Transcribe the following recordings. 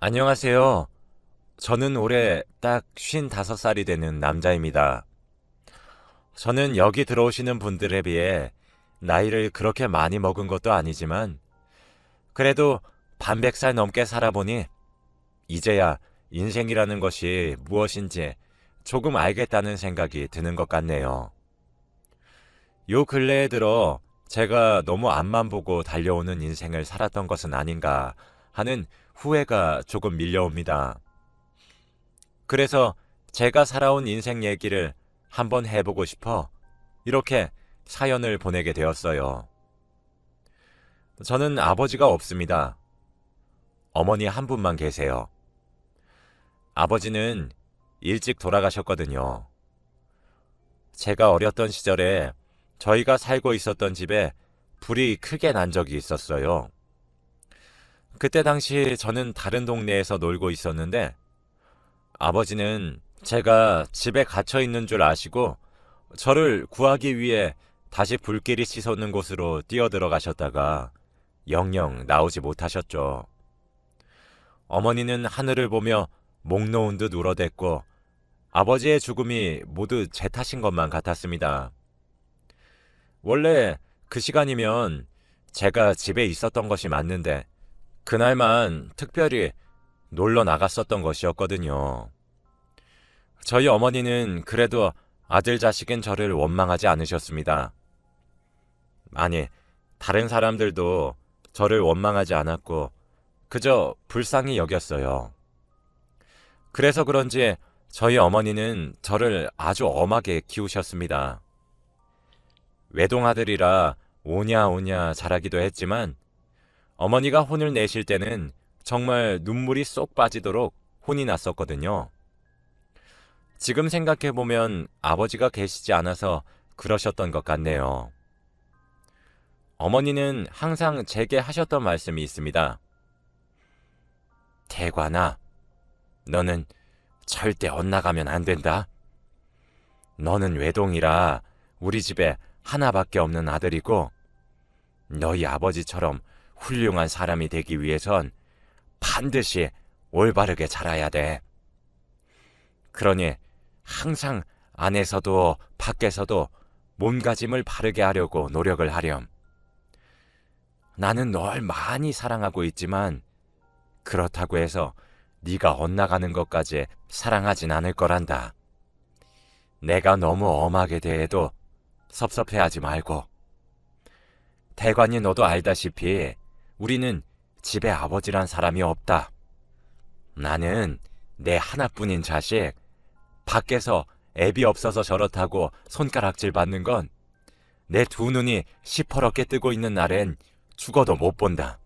안녕하세요. 저는 올해 딱 55살이 되는 남자입니다. 저는 여기 들어오시는 분들에 비해 나이를 그렇게 많이 먹은 것도 아니지만 그래도 반백살 넘게 살아보니 이제야 인생이라는 것이 무엇인지 조금 알겠다는 생각이 드는 것 같네요. 요 근래에 들어 제가 너무 앞만 보고 달려오는 인생을 살았던 것은 아닌가 하는 후회가 조금 밀려옵니다. 그래서 제가 살아온 인생 얘기를 한번 해보고 싶어 이렇게 사연을 보내게 되었어요. 저는 아버지가 없습니다. 어머니 한 분만 계세요. 아버지는 일찍 돌아가셨거든요. 제가 어렸던 시절에 저희가 살고 있었던 집에 불이 크게 난 적이 있었어요. 그때 당시 저는 다른 동네에서 놀고 있었는데 아버지는 제가 집에 갇혀 있는 줄 아시고 저를 구하기 위해 다시 불길이 치솟는 곳으로 뛰어들어가셨다가 영영 나오지 못하셨죠. 어머니는 하늘을 보며 목 놓은 듯 울어댔고 아버지의 죽음이 모두 제 탓인 것만 같았습니다. 원래 그 시간이면 제가 집에 있었던 것이 맞는데 그날만 특별히 놀러 나갔었던 것이었거든요. 저희 어머니는 그래도 아들 자식인 저를 원망하지 않으셨습니다. 아니, 다른 사람들도 저를 원망하지 않았고 그저 불쌍히 여겼어요. 그래서 그런지 저희 어머니는 저를 아주 엄하게 키우셨습니다. 외동아들이라 오냐 오냐 잘하기도 했지만 어머니가 혼을 내실 때는 정말 눈물이 쏙 빠지도록 혼이 났었거든요. 지금 생각해보면 아버지가 계시지 않아서 그러셨던 것 같네요. 어머니는 항상 제게 하셨던 말씀이 있습니다. 대관아, 너는 절대 엇나가면 안 된다. 너는 외동이라 우리 집에 하나밖에 없는 아들이고 너희 아버지처럼 훌륭한 사람이 되기 위해선 반드시 올바르게 자라야 돼. 그러니 항상 안에서도 밖에서도 몸가짐을 바르게 하려고 노력을 하렴. 나는 널 많이 사랑하고 있지만 그렇다고 해서 네가 엇나가는 것까지 사랑하진 않을 거란다. 내가 너무 엄하게 대해도 섭섭해하지 말고. 대관이 너도 알다시피 우리는 집에 아버지란 사람이 없다. 나는 내 하나뿐인 자식, 밖에서 애비 없어서 저렇다고 손가락질 받는 건 내 두 눈이 시퍼렇게 뜨고 있는 날엔 죽어도 못 본다.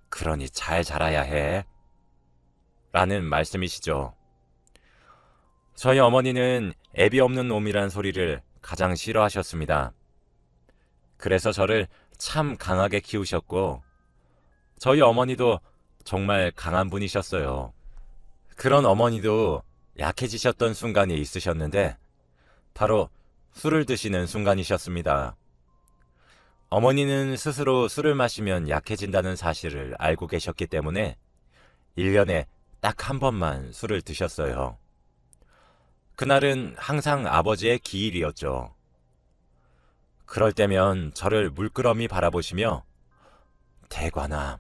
그러니 잘 자라야 해. 라는 말씀이시죠. 저희 어머니는 애비 없는 놈이란 소리를 가장 싫어하셨습니다. 그래서 저를 참 강하게 키우셨고 저희 어머니도 정말 강한 분이셨어요. 그런 어머니도 약해지셨던 순간이 있으셨는데 바로 술을 드시는 순간이셨습니다. 어머니는 스스로 술을 마시면 약해진다는 사실을 알고 계셨기 때문에 1년에 딱 한 번만 술을 드셨어요. 그날은 항상 아버지의 기일이었죠. 그럴 때면 저를 물끄러미 바라보시며 대관아,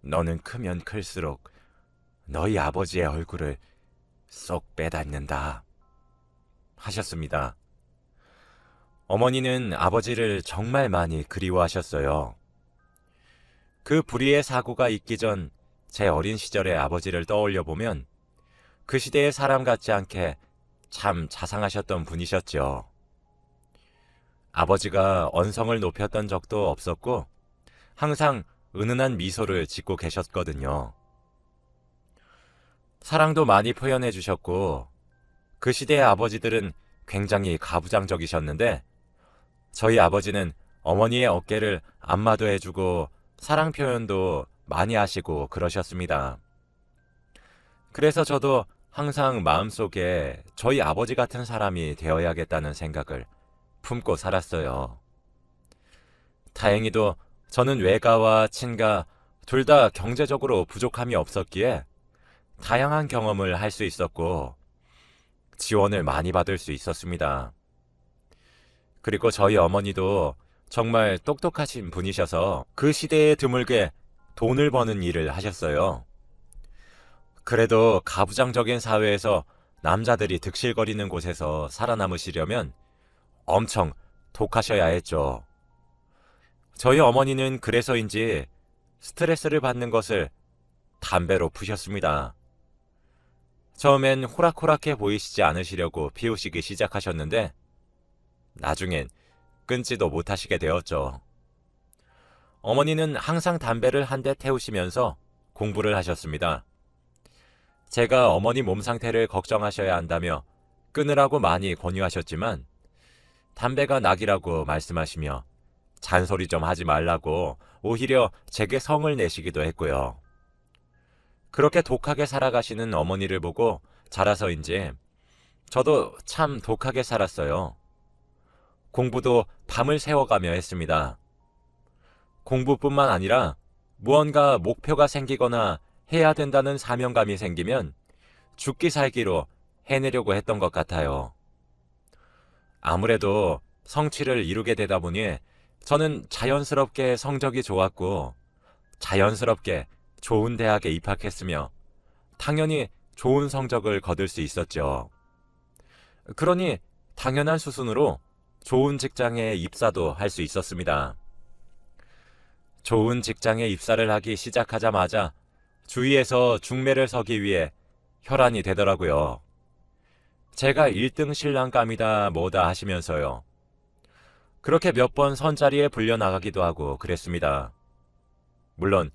너는 크면 클수록 너희 아버지의 얼굴을 쏙 빼닮는다 하셨습니다. 어머니는 아버지를 정말 많이 그리워하셨어요. 그 불의의 사고가 있기 전 제 어린 시절의 아버지를 떠올려 보면 그 시대의 사람 같지 않게 참 자상하셨던 분이셨죠. 아버지가 언성을 높였던 적도 없었고 항상 은은한 미소를 짓고 계셨거든요. 사랑도 많이 표현해 주셨고 그 시대의 아버지들은 굉장히 가부장적이셨는데 저희 아버지는 어머니의 어깨를 안마도 해주고 사랑 표현도 많이 하시고 그러셨습니다. 그래서 저도 항상 마음속에 저희 아버지 같은 사람이 되어야겠다는 생각을 품고 살았어요. 다행히도 저는 외가와 친가 둘 다 경제적으로 부족함이 없었기에 다양한 경험을 할 수 있었고 지원을 많이 받을 수 있었습니다. 그리고 저희 어머니도 정말 똑똑하신 분이셔서 그 시대에 드물게 돈을 버는 일을 하셨어요. 그래도 가부장적인 사회에서 남자들이 득실거리는 곳에서 살아남으시려면 엄청 독하셔야 했죠. 저희 어머니는 그래서인지 스트레스를 받는 것을 담배로 푸셨습니다. 처음엔 호락호락해 보이시지 않으시려고 피우시기 시작하셨는데 나중엔 끊지도 못하시게 되었죠. 어머니는 항상 담배를 한 대 태우시면서 공부를 하셨습니다. 제가 어머니 몸 상태를 걱정하셔야 한다며 끊으라고 많이 권유하셨지만 담배가 낙이라고 말씀하시며 잔소리 좀 하지 말라고 오히려 제게 성을 내시기도 했고요. 그렇게 독하게 살아가시는 어머니를 보고 자라서인지 저도 참 독하게 살았어요. 공부도 밤을 새워가며 했습니다. 공부뿐만 아니라 무언가 목표가 생기거나 해야 된다는 사명감이 생기면 죽기 살기로 해내려고 했던 것 같아요. 아무래도 성취를 이루게 되다 보니 저는 자연스럽게 성적이 좋았고 자연스럽게 좋은 대학에 입학했으며 당연히 좋은 성적을 거둘 수 있었죠. 그러니 당연한 수순으로 좋은 직장에 입사도 할 수 있었습니다. 좋은 직장에 입사를 하기 시작하자마자 주위에서 중매를 서기 위해 혈안이 되더라고요. 제가 1등 신랑감이다 뭐다 하시면서요. 그렇게 몇 번 선자리에 불려나가기도 하고 그랬습니다. 물론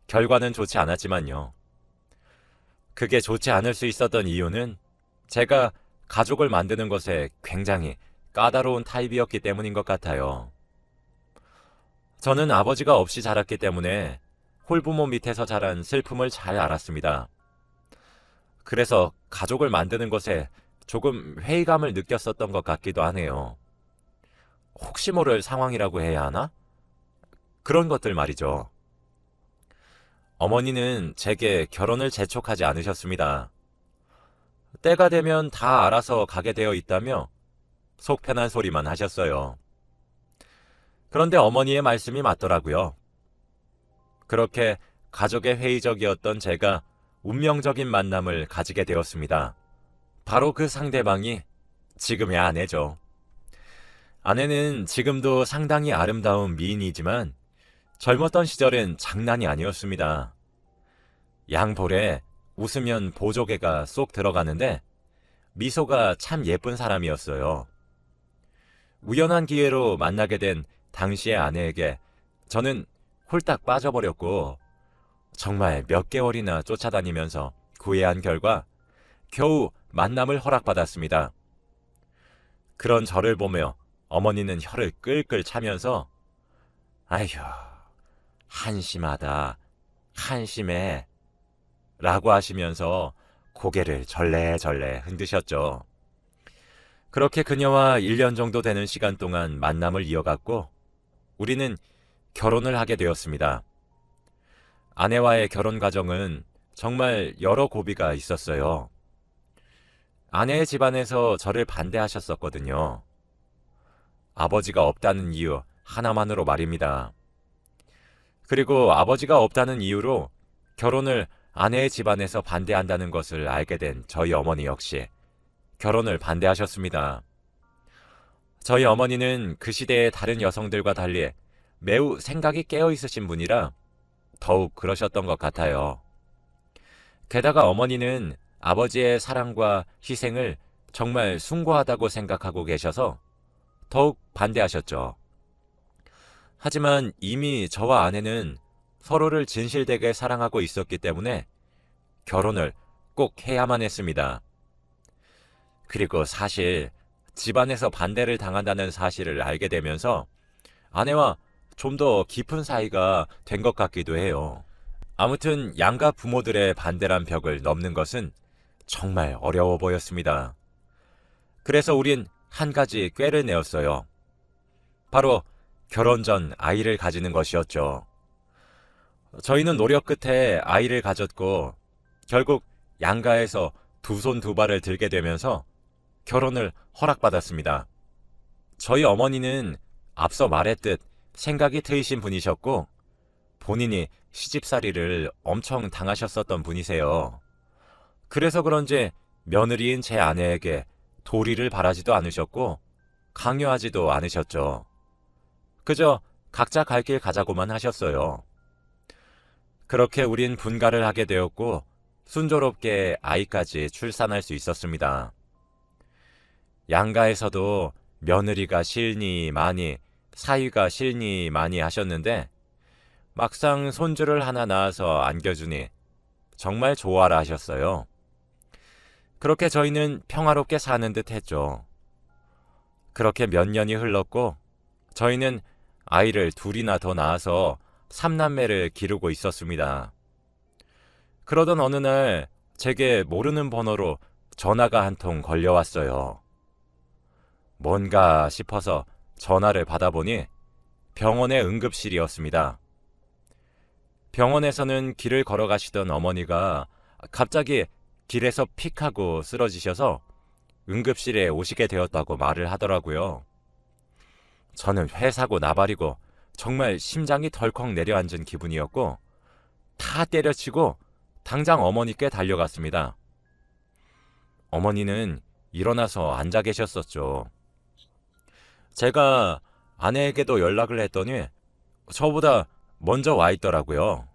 결과는 좋지 않았지만요. 그게 좋지 않을 수 있었던 이유는 제가 가족을 만드는 것에 굉장히 까다로운 타입이었기 때문인 것 같아요. 저는 아버지가 없이 자랐기 때문에 홀부모 밑에서 자란 슬픔을 잘 알았습니다. 그래서 가족을 만드는 것에 조금 회의감을 느꼈었던 것 같기도 하네요. 혹시 모를 상황이라고 해야 하나? 그런 것들 말이죠. 어머니는 제게 결혼을 재촉하지 않으셨습니다. 때가 되면 다 알아서 가게 되어 있다며 속 편한 소리만 하셨어요. 그런데 어머니의 말씀이 맞더라고요. 그렇게 가족의 회의적이었던 제가 운명적인 만남을 가지게 되었습니다. 바로 그 상대방이 지금의 아내죠. 아내는 지금도 상당히 아름다운 미인이지만 젊었던 시절엔 장난이 아니었습니다. 양볼에 웃으면 보조개가 쏙 들어가는데 미소가 참 예쁜 사람이었어요. 우연한 기회로 만나게 된 당시의 아내에게 저는 홀딱 빠져버렸고 정말 몇 개월이나 쫓아다니면서 구애한 결과 겨우 만남을 허락받았습니다. 그런 저를 보며 어머니는 혀를 끌끌 차면서 아휴 한심하다 한심해 라고 하시면서 고개를 절레절레 흔드셨죠. 그렇게 그녀와 1년 정도 되는 시간 동안 만남을 이어갔고 우리는 결혼을 하게 되었습니다. 아내와의 결혼 과정은 정말 여러 고비가 있었어요. 아내의 집안에서 저를 반대하셨었거든요. 아버지가 없다는 이유 하나만으로 말입니다. 그리고 아버지가 없다는 이유로 결혼을 아내의 집안에서 반대한다는 것을 알게 된 저희 어머니 역시 결혼을 반대하셨습니다. 저희 어머니는 그 시대의 다른 여성들과 달리 매우 생각이 깨어 있으신 분이라 더욱 그러셨던 것 같아요. 게다가 어머니는 아버지의 사랑과 희생을 정말 숭고하다고 생각하고 계셔서 더욱 반대하셨죠. 하지만 이미 저와 아내는 서로를 진실되게 사랑하고 있었기 때문에 결혼을 꼭 해야만 했습니다. 그리고 사실 집안에서 반대를 당한다는 사실을 알게 되면서 아내와 좀 더 깊은 사이가 된 것 같기도 해요. 아무튼 양가 부모들의 반대란 벽을 넘는 것은 정말 어려워 보였습니다. 그래서 우린 한 가지 꾀를 내었어요. 바로 결혼 전 아이를 가지는 것이었죠. 저희는 노력 끝에 아이를 가졌고 결국 양가에서 두 손 두 발을 들게 되면서 결혼을 허락받았습니다. 저희 어머니는 앞서 말했듯 생각이 트이신 분이셨고 본인이 시집살이를 엄청 당하셨었던 분이세요. 그래서 그런지 며느리인 제 아내에게 도리를 바라지도 않으셨고 강요하지도 않으셨죠. 그저 각자 갈 길 가자고만 하셨어요. 그렇게 우린 분가를 하게 되었고 순조롭게 아이까지 출산할 수 있었습니다. 양가에서도 며느리가 실니 많이, 사위가 실니 많이 하셨는데 막상 손주를 하나 낳아서 안겨주니 정말 좋아라 하셨어요. 그렇게 저희는 평화롭게 사는 듯 했죠. 그렇게 몇 년이 흘렀고 저희는 아이를 둘이나 더 낳아서 삼남매를 기르고 있었습니다. 그러던 어느 날 제게 모르는 번호로 전화가 한 통 걸려왔어요. 뭔가 싶어서 전화를 받아보니 병원의 응급실이었습니다. 병원에서는 길을 걸어가시던 어머니가 갑자기 길에서 픽 하고 쓰러지셔서 응급실에 오시게 되었다고 말을 하더라고요. 저는 회사고 나발이고 정말 심장이 덜컥 내려앉은 기분이었고 다 때려치고 당장 어머니께 달려갔습니다. 어머니는 일어나서 앉아 계셨었죠. 제가 아내에게도 연락을 했더니 저보다 먼저 와 있더라고요.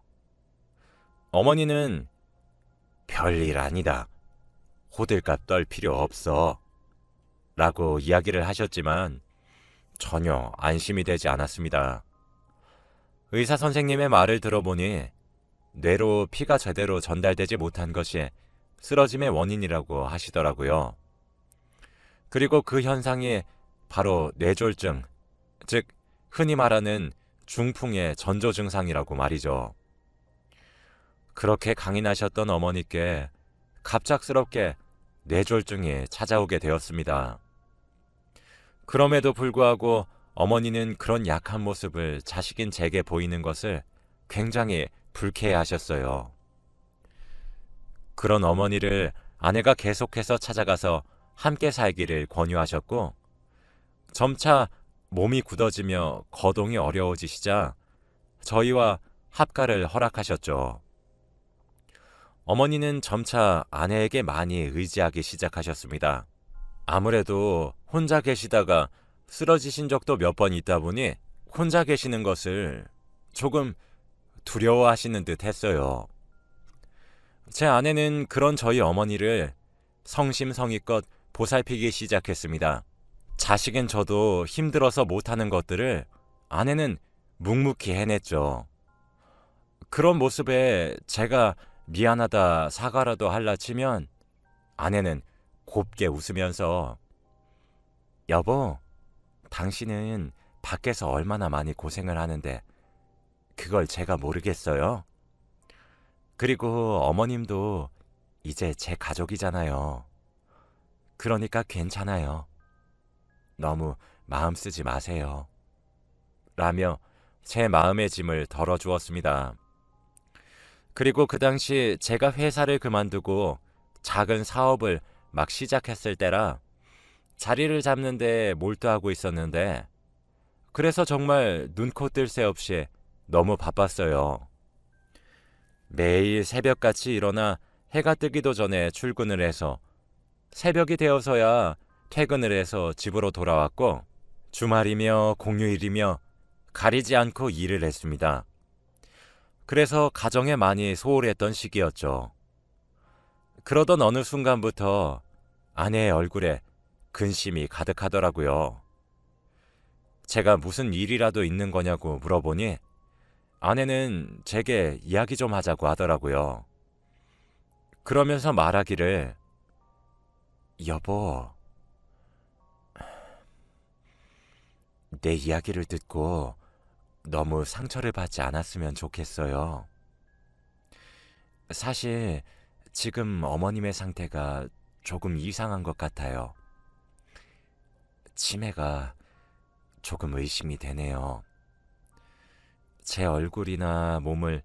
어머니는 별일 아니다. 호들갑 떨 필요 없어. 라고 이야기를 하셨지만 전혀 안심이 되지 않았습니다. 의사 선생님의 말을 들어보니 뇌로 피가 제대로 전달되지 못한 것이 쓰러짐의 원인이라고 하시더라고요. 그리고 그 현상이 바로 뇌졸중, 즉 흔히 말하는 중풍의 전조 증상이라고 말이죠. 그렇게 강인하셨던 어머니께 갑작스럽게 뇌졸중이 찾아오게 되었습니다. 그럼에도 불구하고 어머니는 그런 약한 모습을 자식인 제게 보이는 것을 굉장히 불쾌해하셨어요. 그런 어머니를 아내가 계속해서 찾아가서 함께 살기를 권유하셨고 점차 몸이 굳어지며 거동이 어려워지시자 저희와 합가를 허락하셨죠. 어머니는 점차 아내에게 많이 의지하기 시작하셨습니다. 아무래도 혼자 계시다가 쓰러지신 적도 몇 번 있다 보니 혼자 계시는 것을 조금 두려워하시는 듯 했어요. 제 아내는 그런 저희 어머니를 성심성의껏 보살피기 시작했습니다. 자식인 저도 힘들어서 못하는 것들을 아내는 묵묵히 해냈죠. 그런 모습에 제가 미안하다 사과라도 할라 치면 아내는 곱게 웃으면서 여보, 당신은 밖에서 얼마나 많이 고생을 하는데 그걸 제가 모르겠어요? 그리고 어머님도 이제 제 가족이잖아요. 그러니까 괜찮아요. 너무 마음 쓰지 마세요. 라며 제 마음의 짐을 덜어주었습니다. 그리고 그 당시 제가 회사를 그만두고 작은 사업을 막 시작했을 때라 자리를 잡는 데 몰두하고 있었는데 그래서 정말 눈코 뜰 새 없이 너무 바빴어요. 매일 새벽같이 일어나 해가 뜨기도 전에 출근을 해서 새벽이 되어서야 퇴근을 해서 집으로 돌아왔고 주말이며 공휴일이며 가리지 않고 일을 했습니다. 그래서 가정에 많이 소홀했던 시기였죠. 그러던 어느 순간부터 아내의 얼굴에 근심이 가득하더라고요. 제가 무슨 일이라도 있는 거냐고 물어보니 아내는 제게 이야기 좀 하자고 하더라고요. 그러면서 말하기를 여보, 내 이야기를 듣고 너무 상처를 받지 않았으면 좋겠어요. 사실 지금 어머님의 상태가 조금 이상한 것 같아요. 치매가 조금 의심이 되네요. 제 얼굴이나 몸을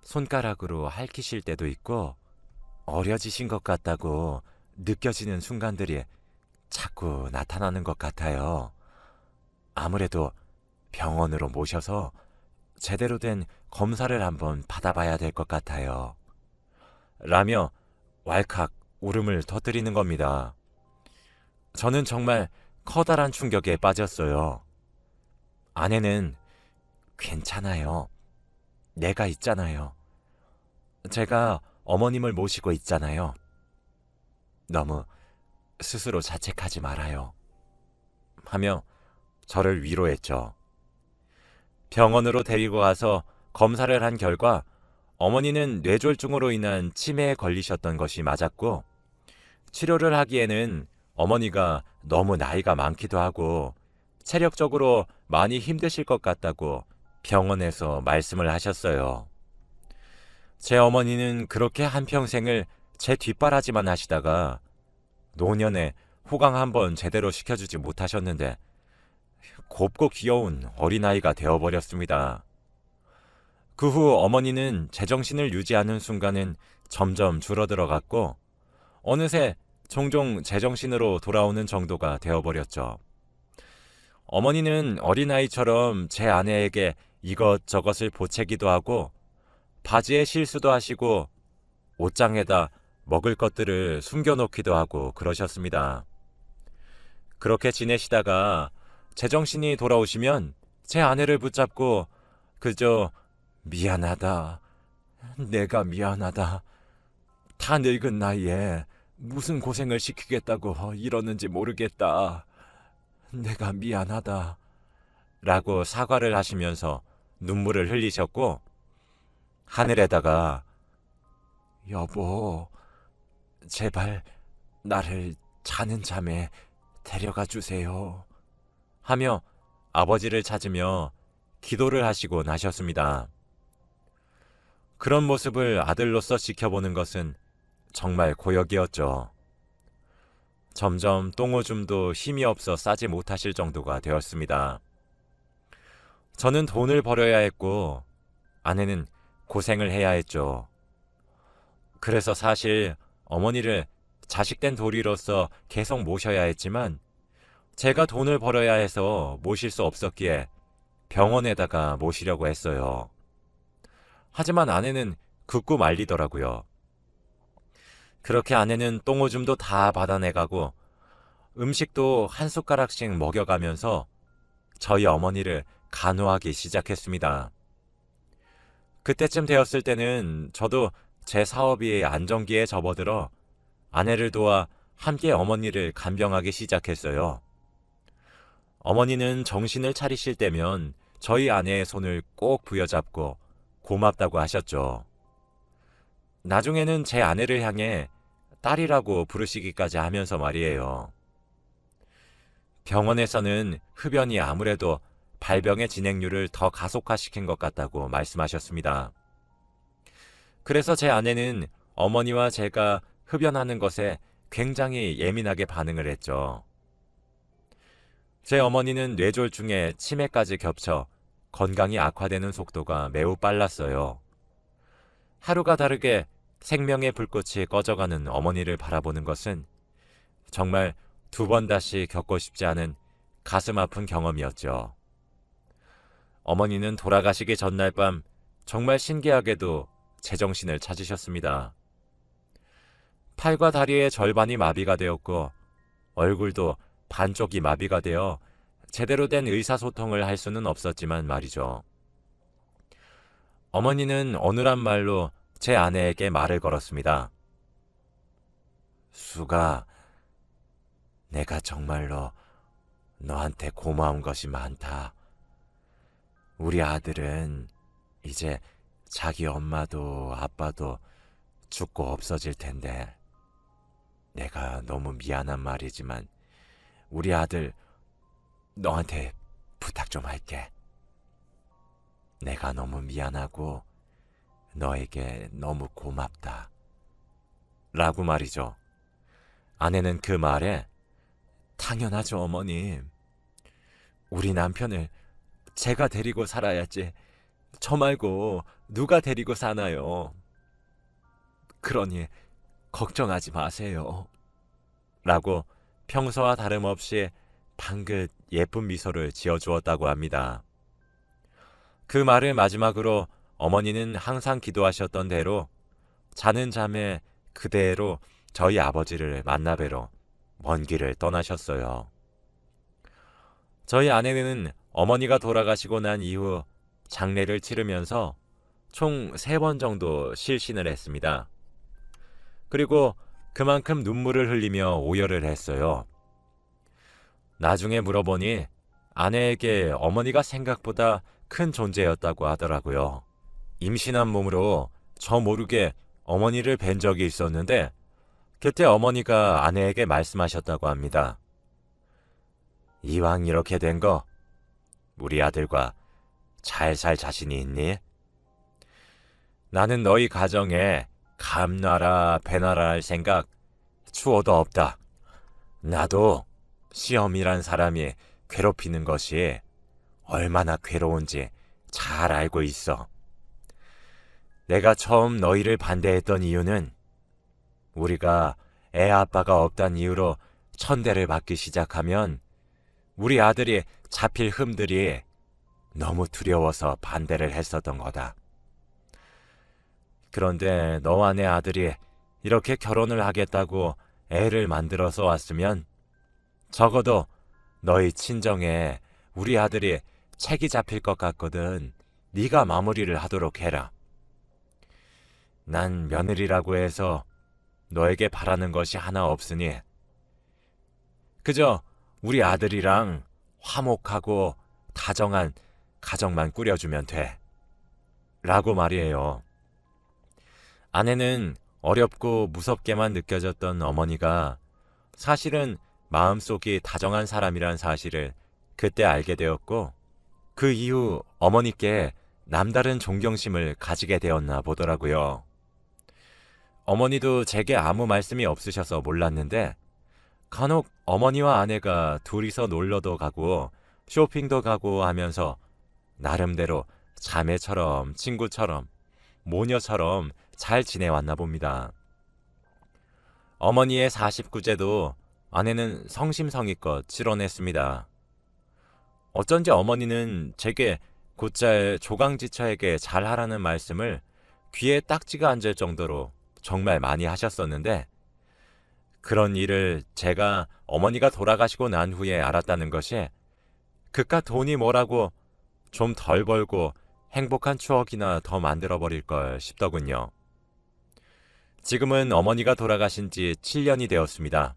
손가락으로 핥히실 때도 있고 어려지신 것 같다고 느껴지는 순간들이 자꾸 나타나는 것 같아요. 아무래도 병원으로 모셔서 제대로 된 검사를 한번 받아봐야 될 것 같아요. 라며 왈칵 울음을 터뜨리는 겁니다. 저는 정말 커다란 충격에 빠졌어요. 아내는 괜찮아요. 내가 있잖아요. 제가 어머님을 모시고 있잖아요. 너무 스스로 자책하지 말아요. 하며 저를 위로했죠. 병원으로 데리고 가서 검사를 한 결과 어머니는 뇌졸중으로 인한 치매에 걸리셨던 것이 맞았고, 치료를 하기에는 어머니가 너무 나이가 많기도 하고 체력적으로 많이 힘드실 것 같다고 병원에서 말씀을 하셨어요. 제 어머니는 그렇게 한평생을 제 뒷바라지만 하시다가 노년에 호강 한번 제대로 시켜주지 못하셨는데 곱고 귀여운 어린아이가 되어버렸습니다. 그 후 어머니는 제정신을 유지하는 순간은 점점 줄어들어갔고 어느새 종종 제정신으로 돌아오는 정도가 되어버렸죠. 어머니는 어린아이처럼 제 아내에게 이것저것을 보채기도 하고 바지에 실수도 하시고 옷장에다 먹을 것들을 숨겨놓기도 하고 그러셨습니다. 그렇게 지내시다가 제정신이 돌아오시면 제 아내를 붙잡고 그저 미안하다, 내가 미안하다, 다 늙은 나이에 무슨 고생을 시키겠다고 이러는지 모르겠다, 내가 미안하다 라고 사과를 하시면서 눈물을 흘리셨고 하늘에다가 여보, 제발 나를 자는 잠에 데려가 주세요 하며 아버지를 찾으며 기도를 하시고 나셨습니다. 그런 모습을 아들로서 지켜보는 것은 정말 고역이었죠. 점점 똥오줌도 힘이 없어 싸지 못하실 정도가 되었습니다. 저는 돈을 벌어야 했고 아내는 고생을 해야 했죠. 그래서 사실 어머니를 자식된 도리로서 계속 모셔야 했지만 제가 돈을 벌어야 해서 모실 수 없었기에 병원에다가 모시려고 했어요. 하지만 아내는 굳고 말리더라고요. 그렇게 아내는 똥오줌도 다 받아내가고 음식도 한 숟가락씩 먹여가면서 저희 어머니를 간호하기 시작했습니다. 그때쯤 되었을 때는 저도 제 사업이 안정기에 접어들어 아내를 도와 함께 어머니를 간병하기 시작했어요. 어머니는 정신을 차리실 때면 저희 아내의 손을 꼭 부여잡고 고맙다고 하셨죠. 나중에는 제 아내를 향해 딸이라고 부르시기까지 하면서 말이에요. 병원에서는 흡연이 아무래도 발병의 진행률을 더 가속화시킨 것 같다고 말씀하셨습니다. 그래서 제 아내는 어머니와 제가 흡연하는 것에 굉장히 예민하게 반응을 했죠. 제 어머니는 뇌졸중에 치매까지 겹쳐 건강이 악화되는 속도가 매우 빨랐어요. 하루가 다르게 생명의 불꽃이 꺼져가는 어머니를 바라보는 것은 정말 두 번 다시 겪고 싶지 않은 가슴 아픈 경험이었죠. 어머니는 돌아가시기 전날 밤 정말 신기하게도 제정신을 찾으셨습니다. 팔과 다리의 절반이 마비가 되었고 얼굴도 반쪽이 마비가 되어 제대로 된 의사소통을 할 수는 없었지만 말이죠. 어머니는 어눌한 말로 제 아내에게 말을 걸었습니다. 수가, 내가 정말로 너한테 고마운 것이 많다. 우리 아들은 이제 자기 엄마도 아빠도 죽고 없어질 텐데 내가 너무 미안한 말이지만 우리 아들 너한테 부탁 좀 할게. 내가 너무 미안하고 너에게 너무 고맙다. 라고 말이죠. 아내는 그 말에 당연하죠, 어머님. 우리 남편을 제가 데리고 살아야지. 저 말고 누가 데리고 사나요? 그러니 걱정하지 마세요. 라고 평소와 다름없이 방긋 예쁜 미소를 지어주었다고 합니다. 그 말을 마지막으로 어머니는 항상 기도하셨던 대로 자는 잠에 그대로 저희 아버지를 만나뵈러 먼 길을 떠나셨어요. 저희 아내는 어머니가 돌아가시고 난 이후 장례를 치르면서 총 3번 정도 실신을 했습니다. 그리고 그만큼 눈물을 흘리며 오열을 했어요. 나중에 물어보니 아내에게 어머니가 생각보다 큰 존재였다고 하더라고요. 임신한 몸으로 저 모르게 어머니를 뵌 적이 있었는데 그때 어머니가 아내에게 말씀하셨다고 합니다. 이왕 이렇게 된 거 우리 아들과 잘 살 자신이 있니? 나는 너희 가정에 감나라 배나라 할 생각 추호도 없다. 나도 시험이란 사람이 괴롭히는 것이 얼마나 괴로운지 잘 알고 있어. 내가 처음 너희를 반대했던 이유는 우리가 애 아빠가 없단 이유로 천대를 받기 시작하면 우리 아들이 잡힐 흠들이 너무 두려워서 반대를 했었던 거다. 그런데 너와 내 아들이 이렇게 결혼을 하겠다고 애를 만들어서 왔으면 적어도 너희 친정에 우리 아들이 책이 잡힐 것 같거든. 네가 마무리를 하도록 해라. 난 며느리라고 해서 너에게 바라는 것이 하나 없으니 그저 우리 아들이랑 화목하고 다정한 가정만 꾸려주면 돼. 라고 말이에요. 아내는 어렵고 무섭게만 느껴졌던 어머니가 사실은 마음속이 다정한 사람이란 사실을 그때 알게 되었고 그 이후 어머니께 남다른 존경심을 가지게 되었나 보더라고요. 어머니도 제게 아무 말씀이 없으셔서 몰랐는데 간혹 어머니와 아내가 둘이서 놀러도 가고 쇼핑도 가고 하면서 나름대로 자매처럼 친구처럼 모녀처럼 잘 지내왔나 봅니다. 어머니의 49제도 아내는 성심성의껏 치러냈습니다. 어쩐지 어머니는 제게 곧잘 조강지처에게 잘하라는 말씀을 귀에 딱지가 앉을 정도로 정말 많이 하셨었는데 그런 일을 제가 어머니가 돌아가시고 난 후에 알았다는 것이 그깟 돈이 뭐라고 좀 덜 벌고 행복한 추억이나 더 만들어버릴 걸 싶더군요. 지금은 어머니가 돌아가신 지 7년이 되었습니다.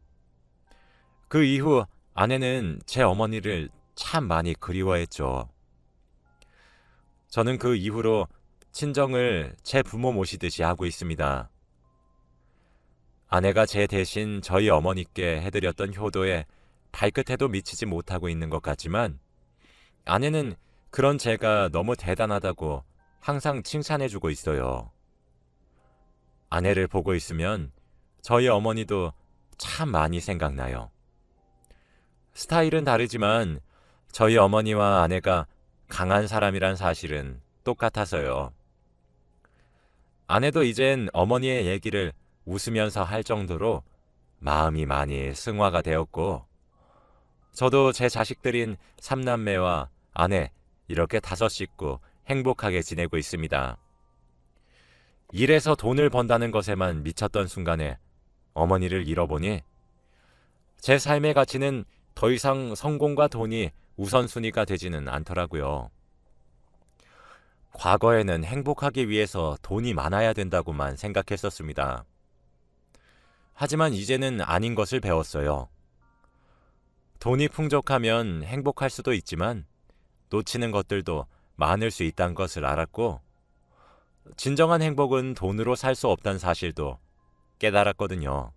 그 이후 아내는 제 어머니를 참 많이 그리워했죠. 저는 그 이후로 친정을 제 부모 모시듯이 하고 있습니다. 아내가 제 대신 저희 어머니께 해드렸던 효도에 발끝에도 미치지 못하고 있는 것 같지만 아내는 그런 제가 너무 대단하다고 항상 칭찬해주고 있어요. 아내를 보고 있으면 저희 어머니도 참 많이 생각나요. 스타일은 다르지만 저희 어머니와 아내가 강한 사람이란 사실은 똑같아서요. 아내도 이젠 어머니의 얘기를 웃으면서 할 정도로 마음이 많이 승화가 되었고 저도 제 자식들인 3남매와 아내 이렇게 5식구 행복하게 지내고 있습니다. 일해서 돈을 번다는 것에만 미쳤던 순간에 어머니를 잃어보니 제 삶의 가치는 더 이상 성공과 돈이 우선순위가 되지는 않더라고요. 과거에는 행복하기 위해서 돈이 많아야 된다고만 생각했었습니다. 하지만 이제는 아닌 것을 배웠어요. 돈이 풍족하면 행복할 수도 있지만 놓치는 것들도 많을 수 있다는 것을 알았고 진정한 행복은 돈으로 살 수 없다는 사실도 깨달았거든요.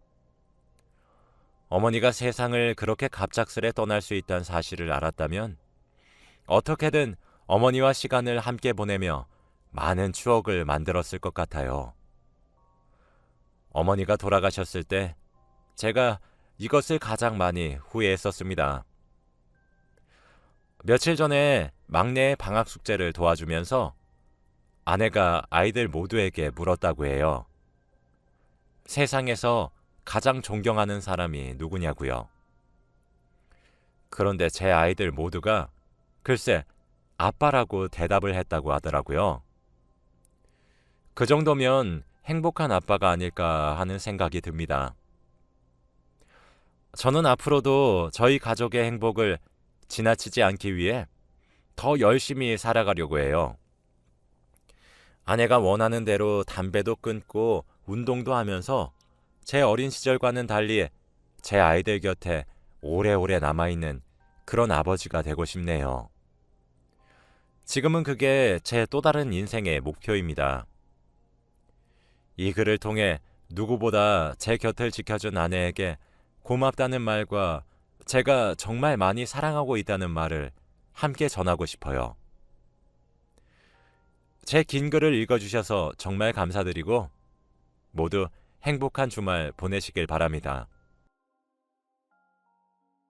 어머니가 세상을 그렇게 갑작스레 떠날 수 있다는 사실을 알았다면 어떻게든 어머니와 시간을 함께 보내며 많은 추억을 만들었을 것 같아요. 어머니가 돌아가셨을 때 제가 이것을 가장 많이 후회했었습니다. 며칠 전에 막내의 방학 숙제를 도와주면서 아내가 아이들 모두에게 물었다고 해요. 세상에서 가장 존경하는 사람이 누구냐고요. 그런데 제 아이들 모두가 글쎄 아빠라고 대답을 했다고 하더라고요. 그 정도면 행복한 아빠가 아닐까 하는 생각이 듭니다. 저는 앞으로도 저희 가족의 행복을 지나치지 않기 위해 더 열심히 살아가려고 해요. 아내가 원하는 대로 담배도 끊고 운동도 하면서 제 어린 시절과는 달리 제 아이들 곁에 오래오래 남아있는 그런 아버지가 되고 싶네요. 지금은 그게 제 또 다른 인생의 목표입니다. 이 글을 통해 누구보다 제 곁을 지켜준 아내에게 고맙다는 말과 제가 정말 많이 사랑하고 있다는 말을 함께 전하고 싶어요. 제 긴 글을 읽어주셔서 정말 감사드리고 모두 행복한 주말 보내시길 바랍니다.